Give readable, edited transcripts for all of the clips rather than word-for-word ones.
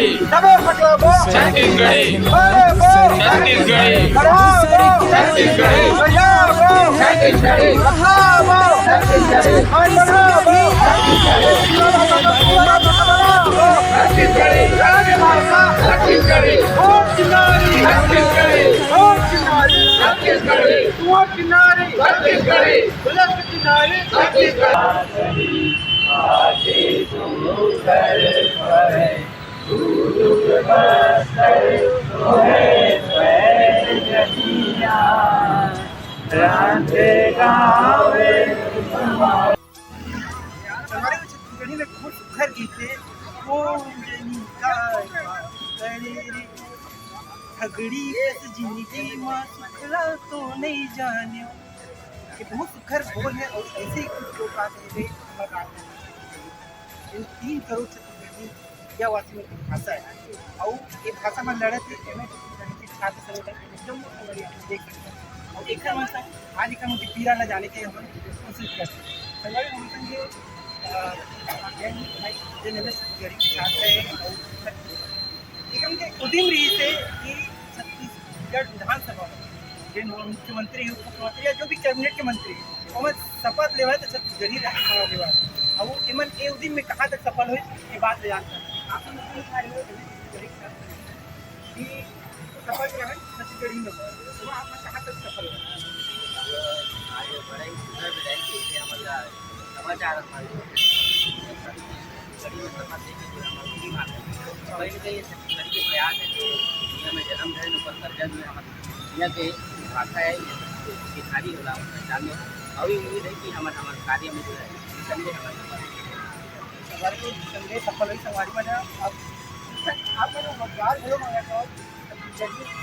सबे पटवा छत्तीसगढ़ी छत्तीसगढ़ी छत्तीसगढ़ी छत्तीसगढ़ी छत्तीसगढ़ी छत्तीसगढ़ी छत्तीसगढ़ी में बहुत सुखर गीत है। ठगड़ी जिंदगी में सुखला तो नहीं जाने, ये बहुत सुखर बोल है। और ऐसे ही कुछ लोग आते हैं इन 3 करोड़ छत्तीसगढ़ी या वासी में भाषा है और ये भाषा में लड़त है छात्र संगठन एकदम देख सकते हैं। और एक आज एक मुझे पीरा न जाने के हम कोशिश करते हैं। संगठन हम संगे छत्तीसगढ़ी के छात्र है और एकदम के उद्यम रही से कि छत्तीसगढ़ विधानसभा में जो मुख्यमंत्री उप मुख्यमंत्री या जो भी कैबिनेट के मंत्री और शपथ लेवा तो छत्तीसगढ़ी लेवा और वो इमन ए उद्यम में कहाँ तक सफल हुई ये बात ले जानता है। आप सफल रहे छत्तीसगढ़ी में तो आप कहाँ तक सफल हुए? समाचार छत्तीसगढ़ी के प्रयास है जो दुनिया में जन्म है उपस्तर जन्म में दुनिया के भाषा है भिखारी होला पहचान में अभी उम्मीद है कि हमारे कार्य में जो है संदेश हमारे को संदेश सफल हुई संगवारी में अब आप लोग रोजगार जो मांगा तो आप क्या करते हैं?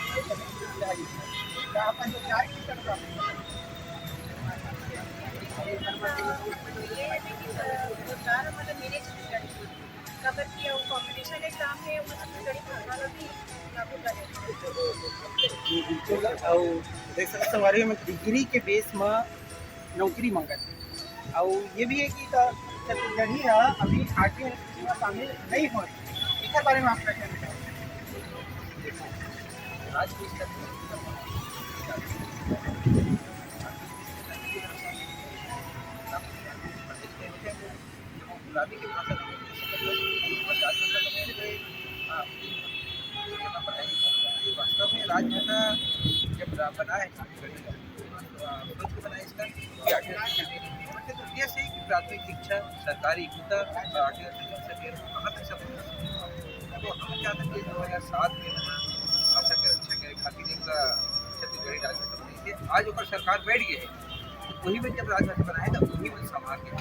रोजगार मतलब मेरे छत्तीसगढ़ी कवर किया वो कॉम्पिटिशन एग्जाम है वो छत्तीसगढ़ी भाषा भी लागू करें। देख सकते संगवारी में डिग्री के बेस में नौकरी मांगत और ये भी है कि छत्तीसगढ़ी अभी आर्थिक में शामिल नहीं हो एक बारे में आप क्या कहना चाहेंगे? वास्तव में राजभाषा जब बना है बना इसका उद्देश्य है कि प्राथमिक शिक्षा सरकारी होता कहाँ तक सफल तो हम चाहते हैं कि 2007 में भाषा के रक्षा के खातिर एक छत्तीसगढ़ी राजभाषा बनी थी। आज ऊपर सरकार बैठ गई है वही में जब राजभाषा बनाए तो वही में संभाल के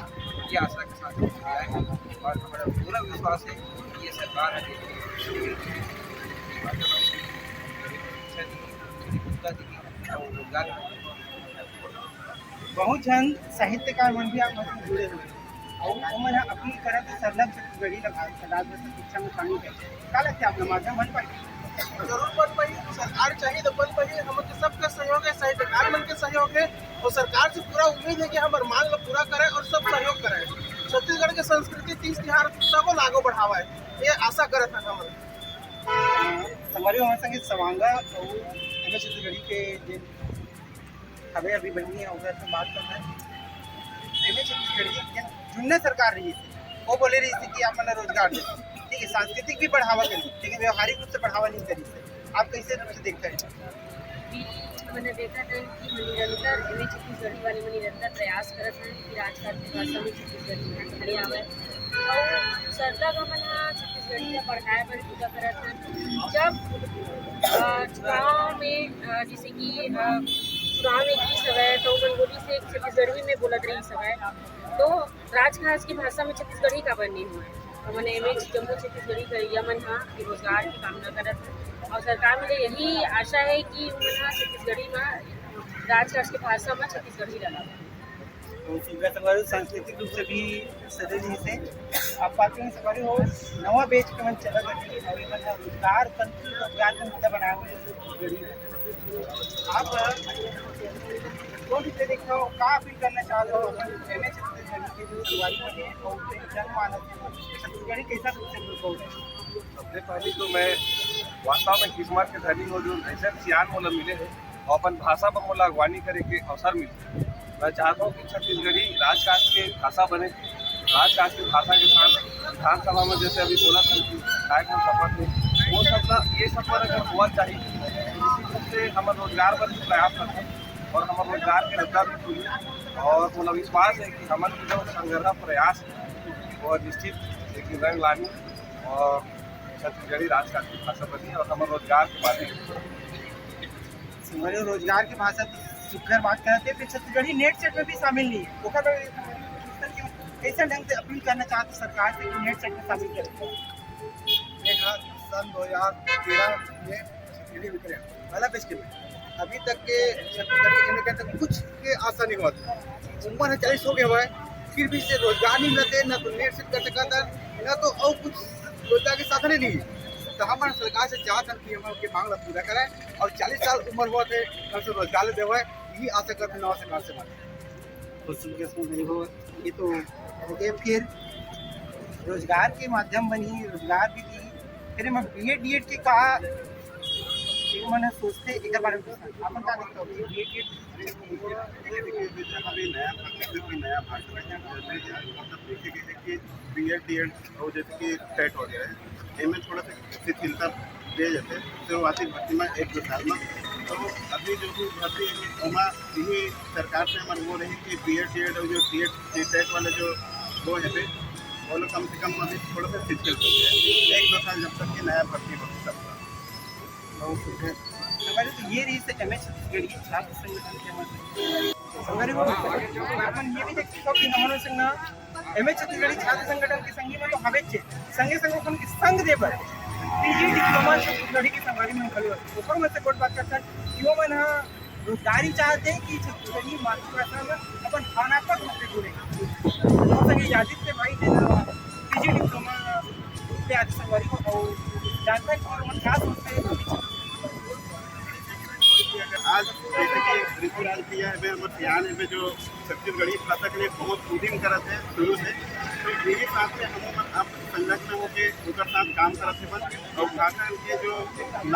ये आशा के साथ किया है और हमारा पूरा विश्वास है कि ये सरकार है बहुत जन साहित्यकार मन भी आप जुड़े हुए और उमन अपनी तरह से सरलग छत्तीसगढ़ी राजभाषा शिक्षा में शामिल है। क्या लगता है आपका माध्यम बन पाए? जरूर बन पाई। सरकार चाहिए तो बन पाई। हम सबका सहयोग है, साहित्यकार मन के सहयोग है और सरकार से पूरा उम्मीद है कि हमारे मांग को पूरा करे और सब सहयोग करे। छत्तीसगढ़ के संस्कृति 30 त्योहार सबको आगे बढ़ावा है ये आशा करत है हम। हमारे वहाँ संगे सवांगा और छत्तीसगढ़ी के जो खबरें अभी बनी है उधर से बात करना है। छत्तीसगढ़ी जुन्ना सरकार रही थी वो बोले रही थी कि आप मैंने रोजगार दे ठीक है सांस्कृतिक भी बढ़ावा करी लेकिन व्यवहारिक रूप से बढ़ावा नहीं करी। आप कैसे रूप से देखते हैं? मैंने देखा था कि निरंतर इन्हें छत्तीसगढ़ी वाले में निरंतर प्रयास करत हैं कि राजकाज की भाषा में छत्तीसगढ़ी खड़े आवे और सरलग हम छत्तीसगढ़ी का पढ़ाए पर पूजा करत हैं। जब चुनाव में जैसे कि चुनाव में की सवै तो मनगोली से छत्तीसगढ़ी में बोलत रही सवै तो राजकाज की भाषा में छत्तीसगढ़ी का बनने हुआ है। मैंने जम्मू छत्तीसगढ़ी करिया मन हाँ रोजगार की कामना करत है और सरकार में यही आशा है कि मन छत्तीसगढ़ी में राजकाज की भाषा में छत्तीसगढ़ी लगा सांस्कृतिक रूप से भी सदैव से आप पाते हैं सवारी हो नवा बेच के मन चला गई और रोजगार तंत्र रोजगार का मुद्दा बनाया हुआ है। आप कौन से देखते हो क्या अपील करना चाहते हो छत्तीसगढ़ी के जो शुरुआती है और जनमानस छत्तीसगढ़ी कैसा रूप से सबसे पहले तो मैं वास्तव में किस्मत के धनी हो जो ऐसे सियान मोला मिले हैं और अपन भाषा पर मोला अगवानी करे के अवसर मिले। मैं चाहता हूँ कि छत्तीसगढ़ी राजकाज के भाषा बने, राजकाज की भाषा के साथ विधानसभा में जैसे अभी बोला था कि कार्यक्रम शपथ में वो सब ना ये सब पर अगर हुआ चाहिए इसी से हमारे रोजगार पर प्रयास करते हैं और हमारे रोजगार के रद्दा भी खुली और मोला विश्वास है कि हमारे जो संग्रह प्रयास वो निश्चित एक रंग लानी और छत्तीसगढ़ी राजकाज की भाषा बनी और हमारे रोजगार के बारे संगवारी रोजगार की भाषा सुखकर बात करते फिर छत्तीसगढ़ी नेट सेट में भी शामिल नहीं है। ओकर कैसे ढंग से अपील करना चाहते सरकार से कि नेट सेट में शामिल करें। सन 2013 में छत्तीसगढ़ी विक्रय पहला पेश किया। अभी तक के छत्तीसगढ़ी के तक कुछ के आशा नहीं हुआ। उम्र है 40 हो गए हुआ है, फिर भी से रोजगार नहीं मिलते, न तो नेट सेट कर सकता था, न तो और कुछ रोजगार के साधन ही नहीं है। तो हमारे सरकार से चाहते हैं कि हम उनकी मांग पूरा करें और 40 साल उम्र हुआ थे कम से रोजगार दे हुआ है, यही आशा करते नवा सरकार से ये तो हो गए। फिर रोजगार के माध्यम बनी, रोजगार भी दी, फिर मैं BEd के कहा मैंने सोचते एक बारे में अपन क्या देखते हो नया भाषा मतलब देखे गए कि BEd और जैसे कि टेट वगैरह है इनमें थोड़ा सा शिथिलता दे जाते शुरुआती भर्ती में 1-2 साल में। तो अभी जो भी भर्ती वहाँ यही सरकार से हमारे वो रही कि BEd और जो टेट वाले जो वो है वो लोग कम से कम अभी थोड़ा सा शिथिल हो गया 1-2 साल जब तक कि नया भर्ती हो सकता। हमारे तो ये रही से MH छत्तीसगढ़ी छात्र संगठन के हमारे अपन ये भी देखते हो कि हमारे संग ना MH छत्तीसगढ़ी छात्र संगठन के संगी में तो हवे छे संगे संग अपन के संग दे पर PG डिप्लोमा छत्तीसगढ़ी के संगारी में खड़े हो ऊपर में से कोट बात करता क्यों मन रोजगारी चाहते हैं कि छत्तीसगढ़ी मातृभाषा में अपन भावनात्मक रूप से जुड़े तो संगे यादित से भाई देना PG डिप्लोमा पे आज संगारी को और जानता है और मन खास रूप से आज जैसे कि ऋतुराज किया है हमारे सियान है जो छत्तीसगढ़ी भाषा के लिए बहुत उद्यम करते हैं शुरू से, तो यही साथ में हम आप संगठन होकर उनका साथ काम करते हैं और भाषा के जो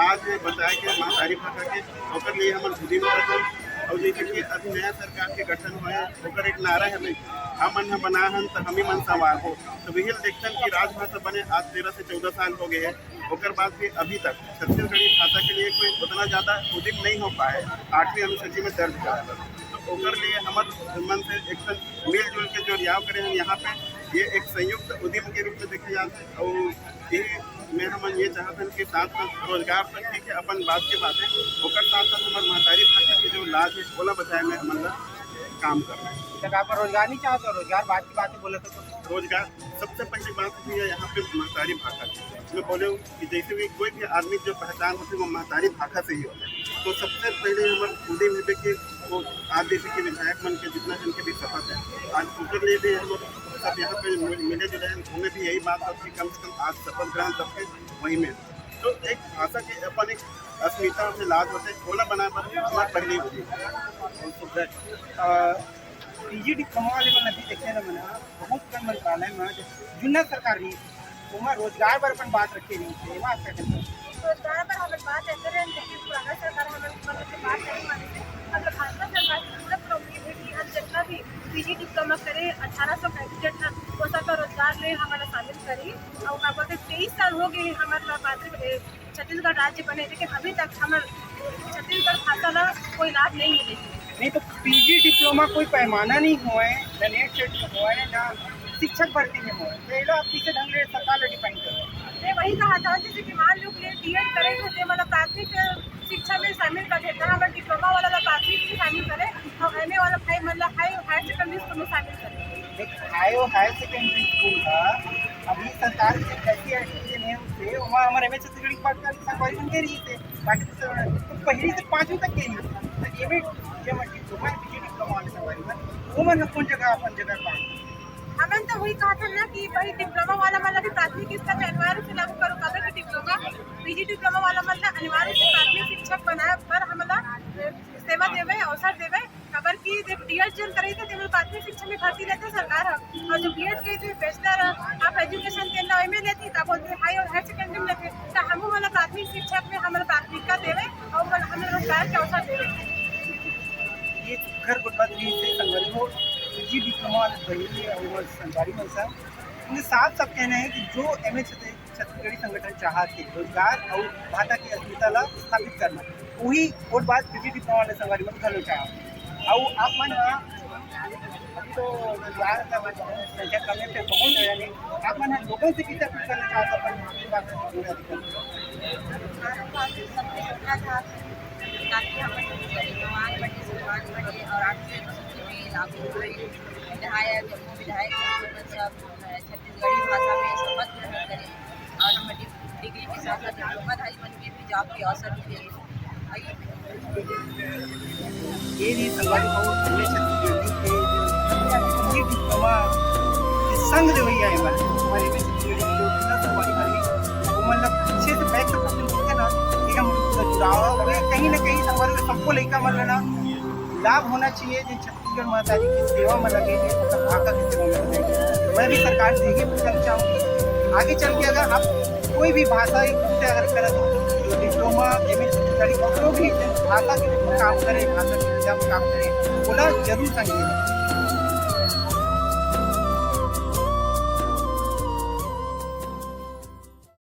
लाज है बताए के महतारी भाषा के ओकर लिए हम उद्यम करते हैं। और जैसे कि अभी नया सरकार के गठन हुआ है ओकर एक नारा है हम मन बना हन तो हम ही मन सवार हो, तो वही देखते हैं कि राजभाषा बने आज 13 से 14 साल हो गए हैं। ओकर बाद भी अभी तक छत्तीसगढ़ी भाषा के लिए कोई उतना ज़्यादा उद्यम नहीं हो पाए 8वीं अनुसूची में दर्ज करा था। तो ओकर लिए हमारे मन से एक मिलजुल के जो रियाव करें हम यहाँ पे ये एक संयुक्त उद्यम के रूप में देखे जाते हैं। और ये में हम ये चाहते हैं कि साथ साथ रोजगार तक ठीक है अपन बात की बात है ओकर साथ साथ हमारे महतारी भाषा की जो लाज है बोला बताए में हमारा काम कर रहे हैं। जब आप रोजगार नहीं चाहते रोजगार बात की बातें बोले तो रोजगार सबसे पहली बात है यहाँ पे महतारी भाषा की मैं बोले कि जैसे भी कोई भी आदमी जो पहचान होती है वो महतारी भाषा से ही होता है। तो सबसे पहले हमारे उद्यम है कि वो आज जैसे कि विधायक मन के जितना जन के भी शपथ है आज उनके लिए भी हम सब यहाँ पे मिले जुले हैं, उन्हें भी यही बात होती कम से कम आज शपथ ग्रहण सबके वहीं में। तो एक भाषा के अपन एक अस्मिता और लाज होते ओला बना पर हमारे पहले ही PG डिप्लोमा वाले मन अभी देखते ना मना बहुत कम मंत्रालय में जुन्ना सरकार रही वहाँ रोजगार पर अपन बात रखे नहीं थे वहाँ क्या करते रोजगार पर हम बात ऐसे रहे लेकिन पुराना सरकार हमें बात नहीं मानते। अब भाजपा सरकार की पूरा प्रॉब्लम है कि हम जितना भी PG डिप्लोमा करे 1800 कैंडिडेट ना वो सबका रोजगार में हमारा शामिल करी और क्या बोलते 23 साल हो गए हमारे छत्तीसगढ़ राज्य बने लेकिन अभी तक हमारे छत्तीसगढ़ भाषा का कोई लाभ नहीं मिले। नहीं तो PG डिप्लोमा कोई पैमाना नहीं हुआ है न नेट सेट में हुआ है ना शिक्षक भर्ती में हुआ है तो ये लोग किसी ढंग से सरकार ने डिपेंड करो। मैं वही कहा था जैसे कि मान लो कि BEd करेंगे तो मतलब प्राथमिक शिक्षा में शामिल कर देता है हमारे डिप्लोमा वाला प्राथमिक में शामिल करे और MA वाला भाई मतलब हायर सेकेंडरी स्कूल में शामिल करे। हायर सेकेंडरी स्कूल का अभी सरकार से कैसी एडमिशन है उससे वहाँ हमारे MH छत्तीसगढ़ी की बात करें सरकारी में दे रही थे बाकी तो पहली से 5वीं तक के लिए तो MA डिप्लोमा PG डिप्लोमा वाले सरकारी में वो मतलब कौन जगह अपन जगह पाए हमने तो वही कहा था ना कि भाई डिप्लोमा वाला मतलब कि प्राथमिक स्तर में अनिवार्य से लागू करो कभी कि डिप्लोमा PG डिप्लोमा वाला मतलब अनिवार्य से प्राथमिक शिक्षक बनाए पर हमारा सेवा देवे अवसर देवे खबर कि जब बीएड जन करे थे तो प्राथमिक शिक्षा में भर्ती लेते सरकार हम और जो बीएड के थे बैचलर आप एजुकेशन के नाम में लेती तब बोलते हाई और हायर सेकेंडरी में लेते तो हम वाला प्राथमिक शिक्षा में हमारा प्राथमिकता देवे और हमें रोजगार के अवसर देवे। ये घर गुटबाजी से संगठन हो जी डिप्लोमा रही और सरकारी मनसा उन्हें साफ साफ कहना है कि जो एमए छत्तीसगढ़ी संगठन चाहते रोजगार और भाषा की अस्मिता ला स्थापित करना वही और बात पीजी डिप्लोमा वाले संगठन में घलो चाह और आप मन अभी तो रोजगार का संख्या कम है बहुत है यानी आप मन लोगों से कितना कुछ करना चाहते ताकि हम नौजवान बने समाज बने और आर्थिक स्थिति में लागू हुए विधायक विधायक सब छत्तीसगढ़ी भाषा में शपथ ग्रहण करें और हम डिग्री के साथ साथ डिप्लोमाधारी बन के भी जॉब के अवसर मिले। ये नहीं संगवारी हो छत्तीसगढ़ी के डिप्लोमा संघ जो भैया है हमारे में छत्तीसगढ़ी जो संगवारी वाली वो मतलब अच्छे से बैठ सकते हैं ना ठीक है जुड़ाव कहीं ना कहीं संगवारी में सबको लेकर मतलब लाभ होना चाहिए जो छत्तीसगढ़ माता जी की सेवा में लगे भाषा की सेवा में लगे। मैं भी सरकार से यही पूछना चाहूँगी आगे चल के अगर आप कोई भी भाषा से अगर करें तो डिप्लोमा एमए छत्तीसगढ़ी और जो भी भाषा के काम करें भाषा के काम करें बोला जरूर संग